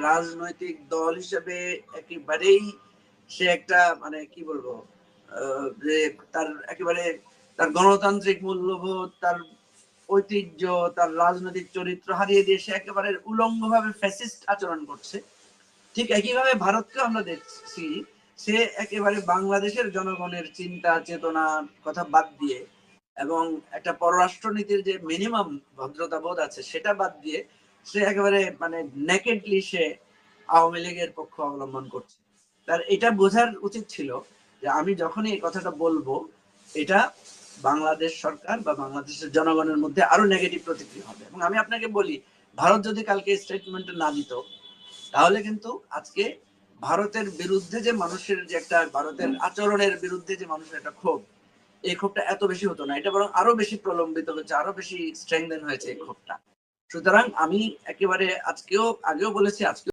রাজনৈতিক দল হিসেবে একেবারেই সে একটা মানে কি বলবো যে তার একেবারে তার গণতান্ত্রিক মূল্যবোধ, তার ঐতিহ্য, তার রাজনৈতিক চরিত্র হারিয়ে দিয়ে সে একেবারে উলঙ্গভাবে ফ্যাসিস্ট আচরণ করছে। ঠিক একইভাবে ভারতকে আমরা দেখছি, সে একেবারে বাংলাদেশের জনগণের চিন্তা চেতনার কথা বাদ দিয়ে এবং একটা পররাষ্ট্রনীতির যে মিনিমাম ভদ্রতা বোধ আছে সেটা বাদ দিয়ে সে একেবারে মানে নেকেডলি সে আওয়ামী লীগের পক্ষ অবলম্বন করছে। তার এটা বোঝার উচিত ছিল যে আমি যখনই এই কথাটা বলবো, এটা বাংলাদেশ সরকার বা বাংলাদেশের জনগণের মধ্যে আরো নেগেটিভ প্রতিক্রিয়া হবে। এবং আমি আপনাকে বলি, ভারত যদি কালকে স্টেটমেন্ট না দিত, তাহলে কিন্তু আজকে ভারতের বিরুদ্ধে যে মানুষের যে একটা, ভারতের আচরণের বিরুদ্ধে যে মানুষের একটা ক্ষোভ, এই ক্ষোভটা এত বেশি হতো না। এটা বরং আরো বেশি প্রলম্বিত হয়েছে, আরো বেশি স্ট্রেংথেন হয়েছে এই ক্ষোভটা। সুতরাং আমি একেবারে আজকেও আগেও বলেছি, আজকে